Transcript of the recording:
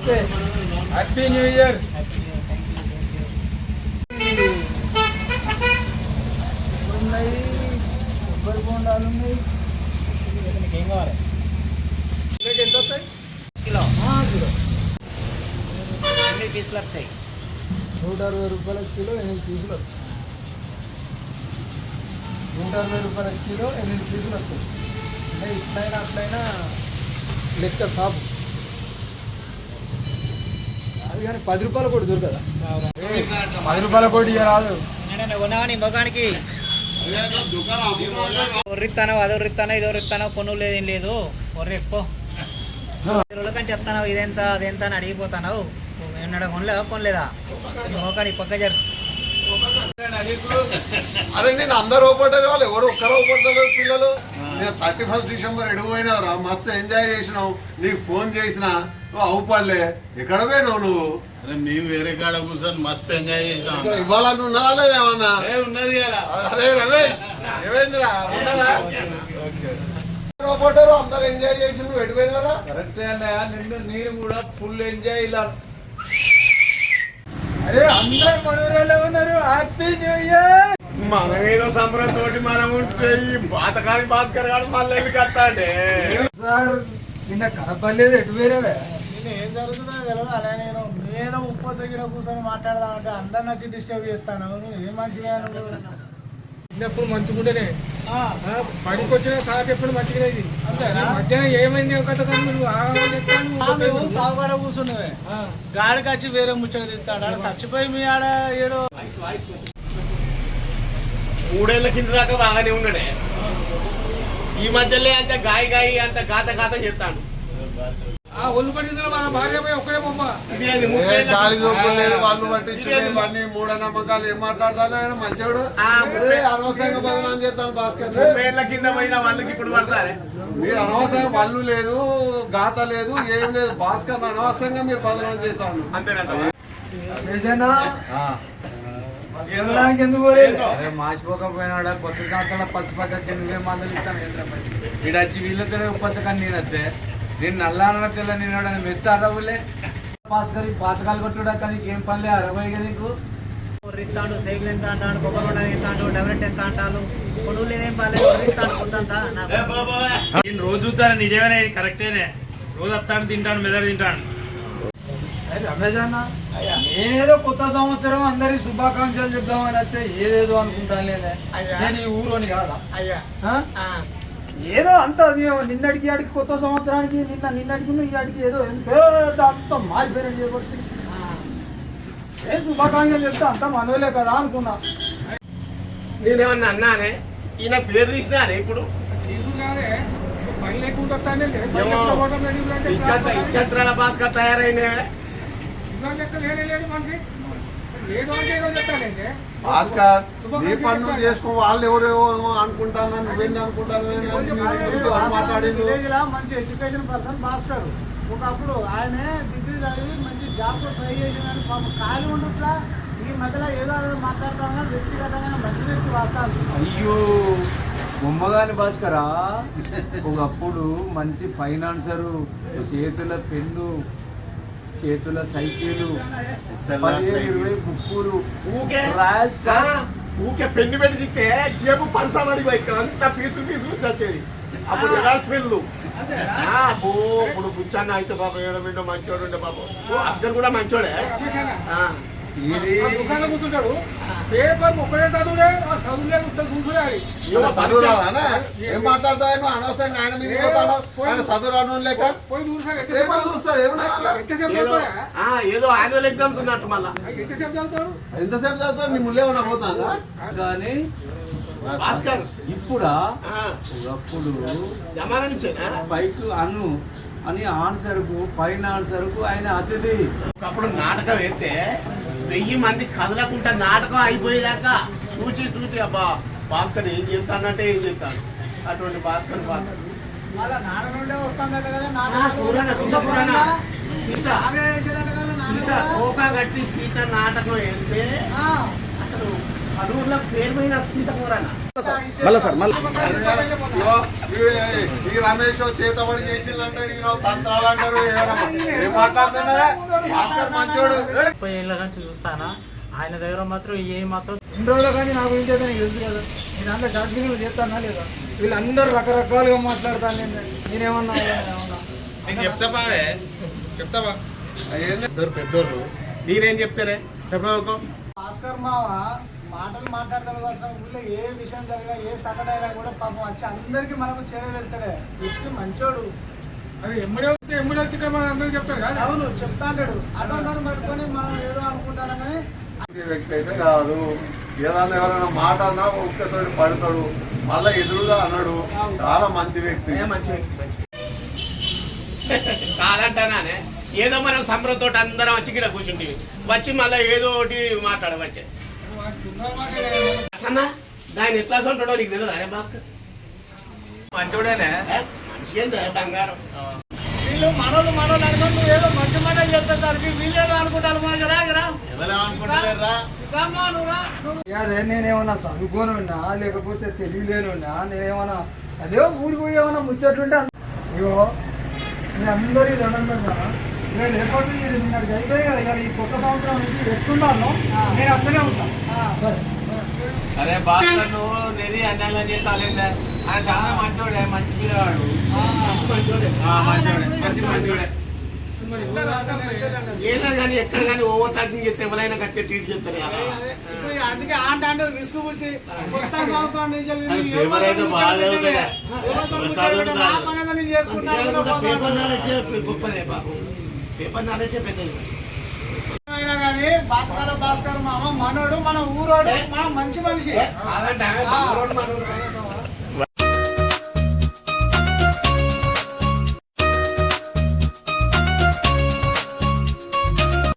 Happy new year. ఉన్నాయి కొబ్బరి బొండాలు ఉన్నాయి. ఏం కావాలి? ఎంత వస్తాయి? కిలో ఎన్ని పీసులు వస్తాయి? 160 రూపాయల కిలో 8 పీసులు వస్తాయి. 160 రూపాయల కిలో 8 పీసులు వస్తాయి. అంటే ఇట్లయినా అట్లయినా లెక్క సాపు. అది కానీ 10 రూపాయల కోటి దొరకదా? 10 రూపాయల కోటి రాదు. కొన్నావని మొగానికి ఒర్రిస్తానో అది ఒర్రిస్తానో ఇది ఒర్రిస్తానో పొన్ను లేదు ఏం లేదు. ఒర్రి ఎక్కువ రోజులకంటే చెప్తాను ఇదెంత అదెంత అని అడిగిపోతాను. ఏమన్నా కొనలేదా మొగాని పక్క జరు. అరే నేను అందరూ ఓపడ్డారు, వాళ్ళు ఎవరు ఒక్కరు ఓపడతారు పిల్లలు. నేను 31 డిసెంబర్ ఎడిపోయినావురా, మస్తు ఎంజాయ్ చేసినావు. నీకు ఫోన్ చేసినా నువ్వు అవుపడలే. ఎక్కడ పోయినావు నువ్వు? అరే మేము వేరే కాడ కూర్చొని మస్తు ఎంజాయ్ చేసినాం. ఇవాళ ఉన్నదా లేదా ఏమన్నా? ఉన్నది కదా. అరే రవి ఏమైందిరా? ఉన్నదా? ఓపడ్డారు అందరు ఎంజాయ్ చేసి నువ్వు ఎడిపోయినారా? కరెక్టే అన్నయ్య, నిన్ను నేను కూడా ఫుల్ ఎంజాయ్ ఇలా. అరే అందరు మనూరేలో ఉన్నారు. Happy new year. మనం ఏదో సంబరం తోటి మనం ఉంటే ఈ బాతకాని బాతకర్ కాదు మళ్ళీ ఎందుకు వస్తా అంటే సార్ నిన్న కనపడలేదు, ఎటు వేరేవే? నేను ఏం జరుగుతుందో తెలియదు. అలా నేను ఏదో ఉప్పు దగ్గర కూర్చొని మాట్లాడదామంటే అందరిని వచ్చి డిస్టర్బ్ చేస్తాను. నువ్వు ఏ మనిషిగా చిన్నప్పుడు మంచుకుంటేనే పడికి వచ్చిన సార్ ఎప్పుడు మంచిగా మధ్యాహ్నం ఏమైంది ఒక నువ్వు సాగుగాడ కూర్చున్నవే గాడికి వచ్చి వేరే ముచ్చట తిస్తాడు. ఆడ చచ్చిపోయి మీ ఆడ ఏడో 3 ఏళ్ల కింద దాకా బాగానే ఉన్నాడే. ఈ మధ్యలో అంత గాయి అంత గాత చేస్తాడు. ఒళ్ళు పట్టించిన మన భార్య ఒక్కడే బొమ్మ. గాలి దొక్కులు లేదు, వాళ్ళు పట్టించలేదు. అన్ని మూఢనమ్మకాలు ఏం మాట్లాడతాను. ఆయన మంచోడు. అనవసరంగా బదనాం చేస్తాను భాస్కర్. 30 ఏళ్ల కింద పోయిన వాళ్ళకి ఇప్పుడు పడతారే. మీరు అనవసరంగా పళ్ళు లేదు, గాత లేదు, ఏం లేదు. భాస్కర్ అనవసరంగా మీరు బదనాం చేస్తాను. అంతేనంట. మార్చిపోకపోయినా కొత్త సంవత్సరంలో పచ్చి పద్ధతి నువ్వే మందులు ఇస్తాను. వీడు వచ్చి వీళ్ళతో ఉపతకాన్ని నేనస్తే నేను నల్లాన తెల్ల నేను మెత్త అరవులే పాతకాలి పాతకాలు కొట్టుడా. కానీ ఏం పనిలే 60 నీకు ఒర్రిస్తాడు. సైకిల్ ఎంత అంటాడు, కొబ్బరి బొండ ఎంత అంటాడు, డెవలెట్ ఎంత అంటాడు. పొడుగు లేదేం పర్లేదు ఒర్రిస్తాడు పొద్దంతా. నేను రోజు చూస్తాను, నిజమేనే, ఇది కరెక్టేనే. రోజు వస్తాను, తింటాను, మెదడు తింటాను. రమేష్ అన్న, నేనేదో కొత్త సంవత్సరం అందరికి శుభాకాంక్షలు చెప్దామని వస్తే ఏదేదో అనుకుంటాను. లేదా నేను ఈ ఊరోని కాదా? ఏదో అంత నిన్నటికి ఆడికి కొత్త సంవత్సరానికి నిన్నటికి ఈ ఆడికి ఏదో అంత మారిపోయిన చేయబడుతుంది. ఏ శుభాకాంక్షలు చెప్తే అంత మనోలే కదా అనుకున్నా. నేనేమన్నా అన్నానే? ఈయన పేరు తీసినానే ఇప్పుడు ఇచ్చంత్రాల భాస్కర్ తయారైన భాస్కర్ నీ పనులు చేసుకో. వాళ్ళు ఎవరేవో అనుకుంటాను, నువ్వేంది అనుకుంటాను మాట్లాడింది. మంచి ఎడ్యుకేషన్ పర్సన్ భాస్కర్. ఒకప్పుడు ఆయన డిగ్రీ చదివి మంచి జాబ్ ట్రై చేసిందని పాపం ఖాళీ ఉండట్లా. ఈ మధ్యలో ఏదో మాట్లాడతామన్నా వ్యక్తిగతంగా మంచి వ్యక్తి వస్తాను. అయ్యో బొమ్మగాని భాస్కరా, ఒకప్పుడు మంచి ఫైనాన్సరు, చేతుల పెన్ను, చేతుల సైకిల్, 15-20 బుక్కులు, ఊకే పెన్ను పెట్టి తిస్తే జేబు పంచమడి అంత పీసులు చచ్చేది. అప్పుడు స్మెల్లు ఇప్పుడు కూర్చొని అయితే పాప ఏడో మంచోడు ఉండే పాప. అస్కర్ కూడా మంచోడే. కూర్చుంటాడు పేపర్ ఒక్కడే చదువులే ఏం మాట్లాడతావు? అనవసరంగా ఆయన మీద ఆయన చదువు లేక పేపర్ చూస్తాడు. ఏదో యాన్యువల్ ఎగ్జామ్స్ ఉన్నట్టు మళ్ళా ఎంతసేపు చదువుతాడు? నీ ముళ్ళే ఉన్నా పోతుందా? కానీ భాస్కర్ ఇప్పుడా ఒకప్పుడు పైకి అను అని ఆన్సర్కు పైన ఆన్సర్కు ఆయన అతిథి. ఒకప్పుడు నాటకం వేస్తే 1000 మంది కదలకుండా నాటకం అయిపోయేదాకా చూచి అబ్బా భాస్కర్ ఏం చెప్తానంటే ఏం చెప్తాను. అటువంటి భాస్కర్ సీత కోకా కట్టి సీత నాటకం వేస్తే అసలు మన ఊర్లో పేరు పోయిన సీతకూరన్న ఇగో, ఈ రమేష్ చేతబడి చేసిందంటే తంత్రాలు అంటారు ఏం మాట్లాడుతున్నా భాస్కర్ మంచోడు 30 ఏళ్ళ నుంచి చూస్తానా ఆయన దగ్గర మాత్రం ఏ మాత్రం ఇన్ని రోజులు కానీ నా గురించి అయితే నీకు తెలుసు కదా నేను అంతా షార్టింగ్లు చేస్తానా లేదా వీళ్ళందరూ రకరకాలుగా మాట్లాడతాను నేనేమన్నా నేను చెప్తావా పెద్దోరు పెద్దోరు నేనేం చెప్తానే చెప్పకు భాస్కర్ మావ మాటలు మాట్లాడతాను వచ్చిన ఊళ్ళో ఏ విషయం జరిగినా ఏ సంఘటన అయినా కూడా పాపం వచ్చి అందరికీ మనకు చేరే వెళ్తాడే వ్యక్తి మంచోడు అది ఎమ్మడి వచ్చి మనం అందరూ చెప్తారు కదా అవును చెప్తా అంటాడు అటువంటి పట్టుకొని మనం ఏదో అనుకుంటాను కానీ వ్యక్తి అయితే కాదు. ఏదన్నా ఎవరైనా మాట అన్నా ఒక్కతోటి పడతాడు, మళ్ళా ఎదురుగా అన్నాడు. చాలా మంచి వ్యక్తి. కాదంటానే ఏదో మనం సంబరంతో అందరం వచ్చి గిడ కూర్చుంటే వచ్చి మళ్ళీ ఏదో ఒకటి మాట్లాడవచ్చు అసన్నా దాన్ని ఎట్లా ఉంటాడో నీకు తెలియదు అనే భాస్కర్ మంచోడేనే మనిషి ఏంది బంగారం వీళ్ళు మనోళ్ళు అనుకుంటూ నువ్వు ఏదో మంచి మాటలు చెప్తారు వీళ్ళేదో అనుకుంటారు అదే నేనేమన్నా చదువుకోనున్నా లేకపోతే తెలియలేనున్నా నేనేమన్నా అదే ఊరికి పోయి ఏమన్నా ముచ్చట్లుంటే అయ్యో నేను అందరికీ దండం పెడతాను నేను ఎప్పటి నుంచి నాకు అయిపోయి కదా ఇక ఈ కొత్త సంవత్సరం నుంచి ఎట్టున్నాను నేను అక్కడే ఉంటాను సరే అరే భాస్కర్ నువ్వు నేను అన్యాయం చేస్తాలేదా ఆయన చాలా మంచోడే, మంచి పిల్లవాడు, మంచోడే. ఏదో కానీ ఎక్కడ కానీ ఓవర్ టాకింగ్ చేస్తే ఎవరైనా కట్టే ట్రీట్ చేస్తారు ఇప్పుడు అందుకే అంటే విసుగు పుట్టి కొత్త సంవత్సరం నుంచి ఎవరైతే బాగా నేను చేసుకుంటాను పేపర్ నాలెడ్జ్ గొప్పదే పాపం పేపర్ నాలెడ్జ్ పెద్దది అయినా కానీ భాస్కర్ మామ మనోడు మన ఊరోడు మన మంచి మనిషి కాదంటే